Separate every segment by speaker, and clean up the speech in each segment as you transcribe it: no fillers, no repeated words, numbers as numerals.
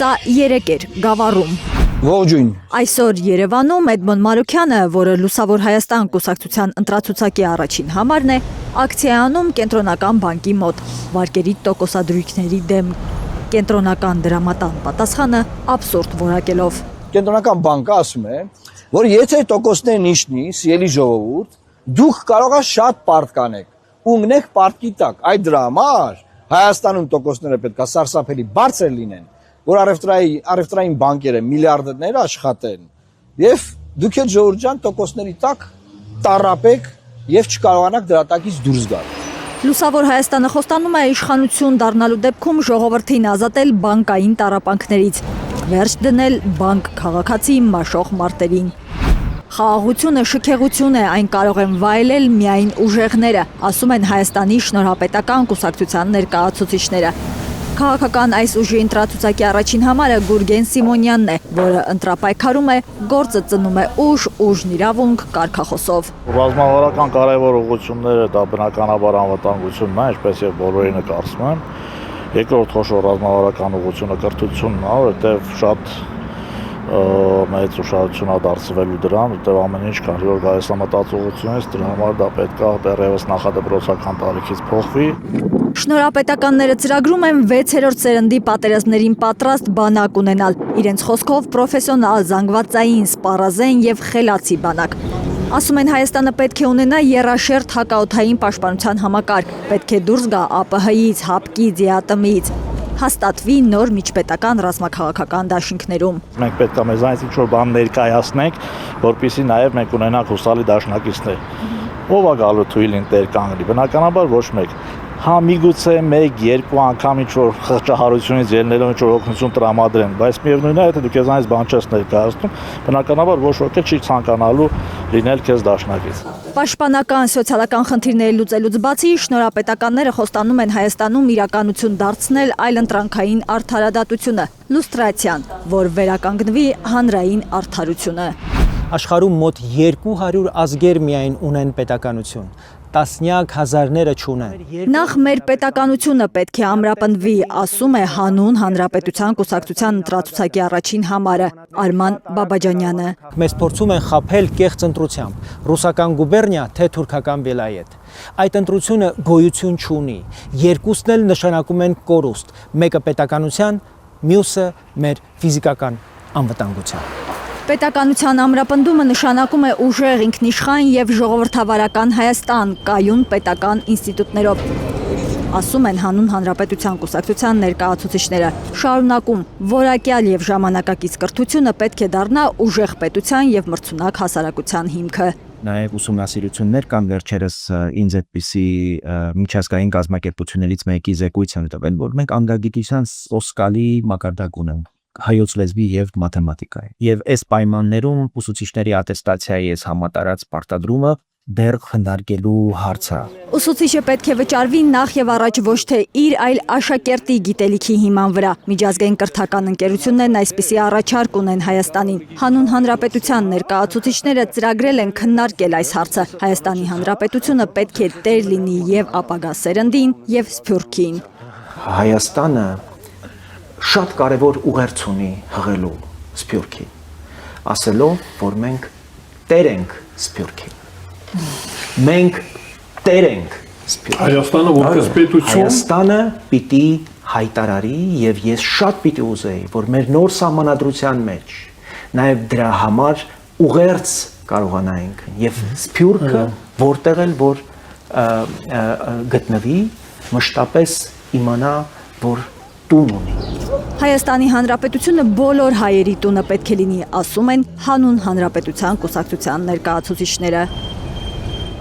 Speaker 1: Սա 3 էր Գավառում։
Speaker 2: Ողջույն։
Speaker 1: Այսօր Երևանում Էդմոն Մարուքյանը, որը Լուսավոր Հայաստան կուսակցության ընտրացուցակի առաջին համարն է, ակցիա անում Կենտրոնական բանկի մոտ վարկերի տոկոսադրույքների դեմ։ Կենտրոնական դրամատան պատասխանը աբսուրդ որակելով։
Speaker 2: Կենտրոնական բանկը ասում է, որ եթե տոկոսներն իշնի, սիրելի ժողովուրդ, դուք կարող եք շատ պարտք կանեք ու ունեք պարտքի տակ։ Այդ դրա համար Հայաստանում տոկոսները պետք է սարսափելի բարձր լինեն, որ առևտրային բանկերը միլիարդներ աշխատեն, եւ դուք այդ ժողովուրդ ջան տոկոսների տակ տառապեք եւ չկարողանաք դրա տակից դուրս գալ։
Speaker 1: Լուսավոր Հայաստանը խոստանում է իշխանություն դառնալու դեպքում ժողովրդին ազատել բանկային տառապանքներից, վերջ դնել բանկ քաղաքացի մաշող մարտերին։ Խաղաղությունը շքեղություն է, այն կարող են վայելել միայն ուժեղները, ասում են Հայաստանի շնորհապետական կուսակցության ներկայացուցիչները։ Քաղաքական այս ուժի ընտրացուցակի առաջին համարը Գուրգեն Սիմոնյանն է, որը ընտրապայքարում է, գործը ծնում է ուժն իրավունք կարգախոսով։
Speaker 3: Ռազմավարական կարևոր ուղղությունները դա բնականաբար անվտանգությունն է, ինչպես եւ բոլորինը կարծում են։ Երկրորդ խոշոր ռազմավարական ուղղությունը կրթությունն է, որովհետեւ շատ մեծ ուշադրություն է դարձվելու դրան, որտեղ ամեն ինչ քանի որ գալիս է մտածողությունից, դրա համար դա պետք է դեռևս նախադպրոցական տարիքից փոխվի։
Speaker 1: Շնորհապետականները ծրագրում են 6-րդ սերնդի պատերազմներին պատրաստ բանակ ունենալ, իրենց խոսքով պրոֆեսիոնալ, զանգվածային, սպառազեն եւ խելացի բանակ։ Ասում են Հայաստանը պետք է ունենա եռաշերտ հակաօդային պաշտպանության համակարգ, պետք է դուրս գա ԱՊՀ-ից, ՀԱՊԿ-ից, ԵԱՏՄ-ից, հաստատվի նոր միջպետական ռազմաքաղաքական դաշինքներում։
Speaker 3: Մենք պետք է մեզանից ինչ-որ բան ներկայացնենք, որպեսզի նաև մենք ունենանք հուսալի դաշնակիցներ։ Ո՞վ է գալու թույլին տեր կանգնի։ Բնականաբար ոչ մեկ։ Հա միգուցե 1-2 անգամ ինչ-որ խղճահարությունից ելնելով ինչ-որ օգնություն տրամադրեն, բայց միևնույնն է, եթե դու քեզանից բան չես ներկայացնում, բնականաբար ոչ ոք չի ցանկանալու լինել քեզ դաշնակից։
Speaker 1: Պաշտպանական սոցիալական խնդիրների լուծելուց բացի շնորհապետականները խոստանում են Հայաստանում իրականություն դարձնել այլընտրանքային արդարադատությունը, լուստրացիան, որ վերականգնվի հանրային արդարությունը։
Speaker 4: Աշխարհում մոտ 200 ազգեր միայն ունեն պետականություն, տասնյակ հազարները չունեն։
Speaker 1: Նախ մեր պետականությունը պետք է ամրապնդվի, ասում է Հանուն Հանրապետության կուսակցության ընտրացուցակի առաջին համարը Արման Բաբաջանյանը։
Speaker 4: Մեզ փորձում են խաբել կեղծ ընտրությամբ, ռուսական գուբերնիա թե թուրքական Բելայետ։ Այդ ընտրությունը գոյություն չունի, երկուսն էլ նշանակում են կորուստ, մեկը պետականության, մյուսը մեր ֆիզիկական անվտանգության։
Speaker 1: Պետականության ամրապնդումը նշանակում է ուժեղ ինքնիշխան եւ ժողովրդավարական Հայաստան կայուն պետական ինստիտուտներով, ասում են Հանուն Հանրապետության կուսակցության ներկայացուցիչները։ Շարունակում, որակյալ եւ ժամանակակից կրթությունը պետք է դառնա ուժեղ պետության եւ մրցունակ հասարակության հիմքը։
Speaker 5: Նաև ուսումնասիրություններ կան վերջերս ինձ այդպիսի միջազգային կազմակերպություններից մեկի զեկույց են տվել, որ մենք անգագիտության սոսկալի մակարդակ ունենք հայոց լեզվի եւ մաթեմատիկայի։ Եվ այս պայմաններում ուսուցիչների ատեստացիայի այս համատարած պարտադրումը դեռ քննարկելու հարց է։
Speaker 1: Ուսուցիչը պետք է վճարվի նախ եւ առաջ ոչ թե իր, այլ աշակերտի գիտելիքի հիման վրա։ Միջազգային կրթական ընկերություններն այսպիսի առաջարկ ունեն Հայաստանին։ Հանուն Հանրապետության ներկայացուցիչները ծրագրել են քննարկել այս հարցը։ Հայաստանի Հանրապետությունը պետք է տեր լինի եւ ապագա սերնդին եւ Սփյուռքին։
Speaker 6: Հայաստանը շատ կարևոր ուղերձ ունի հղելու Սփյուռքին, ասելով, որ մենք տեր ենք Սփյուռքին։ Մենք տեր ենք Սփյուռքին։
Speaker 7: Հայաստանը որպես պետություն
Speaker 6: Հայաստանը պիտի հայտարարի եւ ես շատ պիտի ուզեի, որ մեր նոր սահմանադրության մեջ նաեւ դրա համար ուղերձ կարողանայինք եւ Սփյուռքը որտեղ էլ որ գտնվի, մշտապես իմանա, որ տուն ունի։
Speaker 1: Հայաստանի Հանրապետությունը բոլոր հայերի տունը պետք է լինի, ասում են Հանուն Հանրապետության կուսակցության ներկայացուցիչները։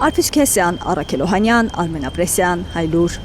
Speaker 1: Արփիշ Քեսյան, Արաքել Օհանյան, Արմեն Ապրեսյան, Հայլուր։